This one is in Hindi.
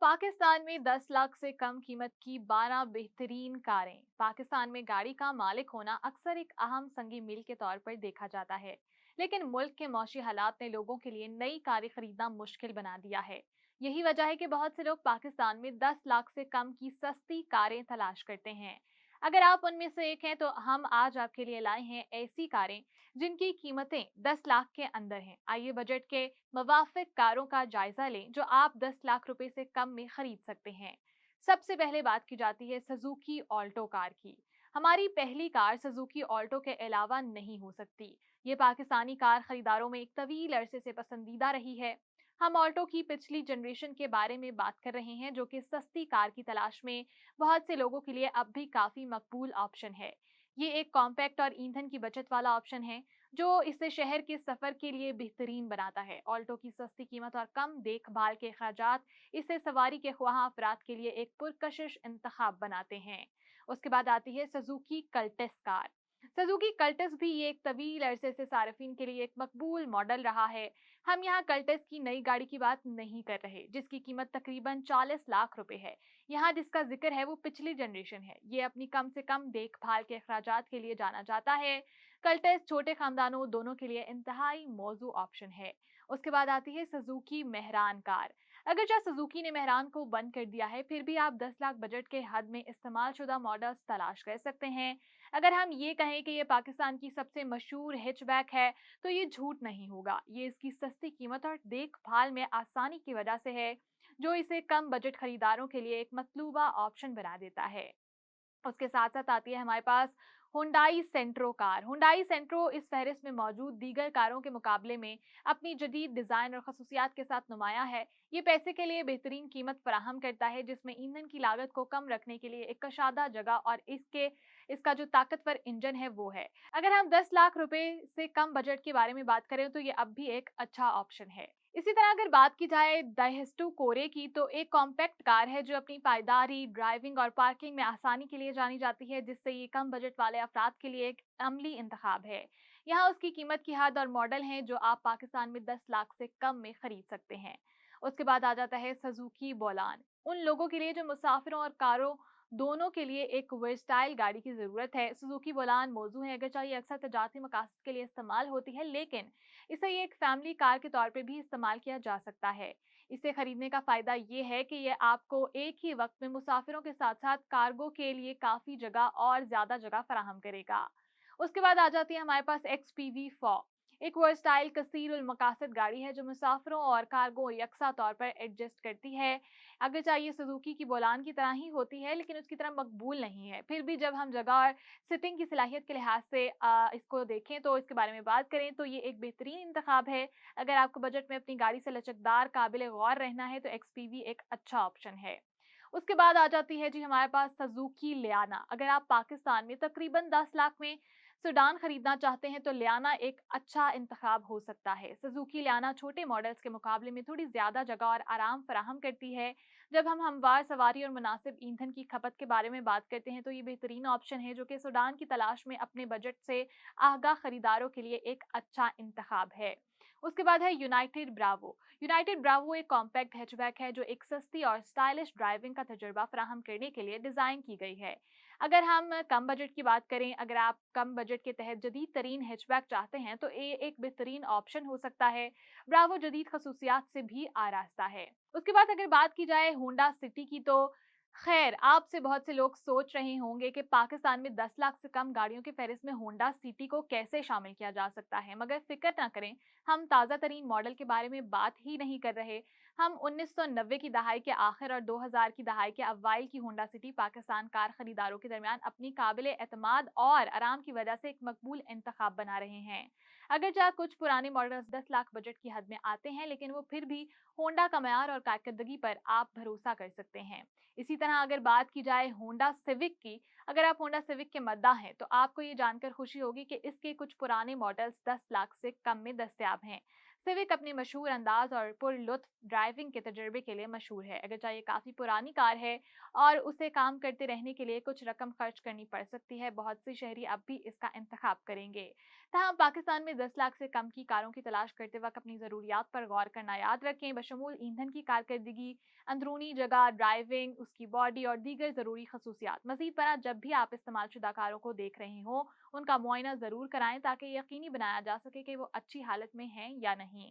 पाकिस्तान में 10 लाख से कम कीमत की 12 बेहतरीन कारें। पाकिस्तान में गाड़ी का मालिक होना अक्सर एक अहम संगी मील के तौर पर देखा जाता है, लेकिन मुल्क के मौशी हालात ने लोगों के लिए नई कारें खरीदना मुश्किल बना दिया है। यही वजह है कि बहुत से लोग पाकिस्तान में 10 लाख से कम की सस्ती कारें तलाश करते हैं। अगर आप उनमें से एक हैं तो हम आज आपके लिए लाए हैं ऐसी कारें जिनकी कीमतें 10 लाख के अंदर हैं। आइए बजट के मुवाफिक कारों का जायजा लें जो आप 10 लाख रुपए से कम में खरीद सकते हैं। सबसे पहले बात की जाती है सुजुकी ऑल्टो कार की। हमारी पहली कार सुजुकी ऑल्टो के अलावा नहीं हो सकती। ये पाकिस्तानी कार खरीदारों में एक तवील अरसे से पसंदीदा रही है। हम ऑल्टो की पिछली जनरेशन के बारे में बात कर रहे हैं जो कि सस्ती कार की तलाश में बहुत से लोगों के लिए अब भी काफी मकबूल ऑप्शन है। ये एक कॉम्पैक्ट और ईंधन की बचत वाला ऑप्शन है जो इसे शहर के सफर के लिए बेहतरीन बनाता है। ऑल्टो की सस्ती कीमत और कम देखभाल के अखराजात इसे सवारी के ख्वाह अफराद के लिए एक पुरकशिश इंतखाब बनाते हैं। उसके बाद आती है सुजुकी कल्टेस कार। सुजुकी कल्टेस भी ये एक तवील अरसे से सार्फिन के लिए एक मकबूल मॉडल रहा है। हम यहाँ कल्टेस की नई गाड़ी की बात नहीं कर रहे जिसकी कीमत तकरीबन 40 लाख रुपए है। यहाँ जिसका जिक्र है वो पिछली जनरेशन है। ये अपनी कम से कम देखभाल के अखराजात के लिए जाना जाता है। कल्टेस छोटे खानदानों दोनों के लिए इंतहाई मौजू ऑप्शन है। उसके बाद आती है सुजुकी मेहरान कार। अगर चाहे सुजुकी ने मेहरान को बंद कर दिया है फिर भी आप 10 लाख बजट के हद में इस्तेमाल शुदा मॉडल्स तलाश कर सकते हैं। अगर हम ये कहें कि ये पाकिस्तान की सबसे मशहूर हैचबैक है तो ये झूठ नहीं होगा। ये इसकी सस्ती कीमत और देखभाल में आसानी की वजह से है जो इसे कम बजट खरीदारों के लिए एक मतलूबा ऑप्शन बना देता है। उसके साथ साथ आती है हमारे पास हुंडई सेंट्रो कार। हुंडई सेंट्रो इस फहरिस्त में मौजूद दीगर कारों के मुकाबले में अपनी जदीद डिजाइन और खसूसियात के साथ नुमाया है। ये पैसे के लिए बेहतरीन कीमत फराहम करता है जिसमें ईंधन की लागत को कम रखने के लिए एक कशादा जगह और इसका जो ताकतवर इंजन है वो है। अगर हम 10 लाख रुपए से कम बजट के बारे में बात करें तो ये अब भी एक अच्छा ऑप्शन है। इसी तरह अगर बात की जाए दाइहस्टू कोरे की तो एक कॉम्पैक्ट कार है जो अपनी पायदारी, ड्राइविंग और पार्किंग में आसानी के लिए जानी जाती है जिससे ये कम बजट वाले अफराद के लिए एक अमली इंतखाब है। यहाँ उसकी कीमत की हद और मॉडल हैं जो आप पाकिस्तान में 10 लाख से कम में खरीद सकते हैं। उसके बाद आ जाता है सुजुकी बोलान। उन लोगों के लिए जो मुसाफिरों और कारों दोनों के लिए एक वर्सटाइल गाड़ी की जरूरत है। सुजुकी बोलान मौजू है। अगर चाहिए अक्सर तजारती मकासद के लिए इस्तेमाल होती है लेकिन इसे ये एक फैमिली कार के तौर पे भी इस्तेमाल किया जा सकता है। इसे खरीदने का फायदा ये है कि ये आपको एक ही वक्त में मुसाफिरों के साथ साथ कार्गो के लिए काफी जगह और ज्यादा जगह फराहम करेगा। उसके बाद आ जाती है हमारे पास एक्सपीवी 4। एक वर्सटाइल कसीर उल मकासद गाड़ी है जो मुसाफिरों और कार्गो यकसा तौर पर एडजस्ट करती है। अगर चाहिए सुजुकी की बोलान की तरह ही होती है लेकिन उसकी तरह मकबूल नहीं है। फिर भी जब हम जगह और सिटिंग की सलाहियत के लिहाज से इसको देखें तो इसके बारे में बात करें तो ये एक बेहतरीन इंतखाब है। अगर आपको बजट में अपनी गाड़ी से लचकदार काबिल गौर रहना है तो एक्सपीवी एक अच्छा ऑप्शन है। उसके बाद आ जाती है जी हमारे पास सुजुकी लियाना। अगर आप पाकिस्तान में तकरीबन 10 लाख में सेडान खरीदना चाहते हैं तो लियाना एक अच्छा इंतखाब हो सकता है। सुजुकी लियाना छोटे मॉडल्स के मुकाबले में थोड़ी ज्यादा जगह और आराम फराहम करती है। जब हम हमवार सवारी और मुनासिब ईंधन की खपत के बारे में बात करते हैं तो ये बेहतरीन ऑप्शन है जो कि सेडान की तलाश में अपने बजट से आगाह खरीदारों के लिए एक अच्छा इंतखाब है। उसके बाद है यूनाइटेड ब्रावो। यूनाइटेड ब्रावो एक कॉम्पैक्ट हैचबैक है जो एक सस्ती और स्टाइलिश ड्राइविंग का तजुर्बा फराहम करने के लिए डिजाइन की गई है। अगर हम कम बजट की बात करें, अगर आप कम बजट के तहत जदीद तरीन हैचबैक चाहते हैं तो ये एक बेहतरीन ऑप्शन हो सकता है। ब्रावो जदीद खसूसियात से भी आरास्ता है। उसके बाद अगर बात की जाए होंडा सिटी की तो खैर आपसे बहुत से लोग सोच रहे होंगे कि पाकिस्तान में 10 लाख से कम गाड़ियों की फहरिस्त में होंडा सिटी को कैसे शामिल किया जा सकता है, मगर फिक्र ना करें, हम ताज़ा तरीन मॉडल के बारे में बात ही नहीं कर रहे। हम 1990 की दहाई के आखिर और 2000 की दहाई के अव्वाइल की होंडा सिटी पाकिस्तान कार खरीदारों के दरमियान अपनी काबिल एतमाद और आराम की वजह से एक मकबूल इंतखाब बना रहे हैं। अगर चाहे कुछ पुराने मॉडल्स 10 लाख बजट की हद में आते हैं लेकिन वो फिर भी होंडा का मयार और कारकर्दगी पर आप भरोसा कर सकते हैं। इसी तरह अगर बात की जाए होंडा सिविक की, अगर आप होंडा सिविक के मद्दा हैं तो आपको ये जानकर खुशी होगी कि इसके कुछ पुराने मॉडल्स 10 लाख से कम में दस्तयाब हैं। सिविक अपने मशहूर अंदाज और पुरलुत्फ ड्राइविंग के तजुर्बे के लिए मशहूर है। अगर चाहे काफ़ी पुरानी कार है और उसे काम करते रहने के लिए कुछ रकम खर्च करनी पड़ सकती है, बहुत से शहरी अब भी इसका इंतखाब करेंगे। तहाँ पाकिस्तान में 10 लाख से कम की कारों की तलाश करते वक्त अपनी ज़रूरियात पर गौर करना याद रखें, बशमूल ईंधन की कारकर्दगी, अंदरूनी जगह, ड्राइविंग, उसकी बॉडी और दीगर ज़रूरी खसूसियात। मज़ीद बरआं, जब भी आप इस्तेमालशुदा कारों को देख रहे हों, उनका मुआयना ज़रूर कराएं ताकि यकीनी बनाया जा सके कि वो अच्छी हालत में हैं या नहीं।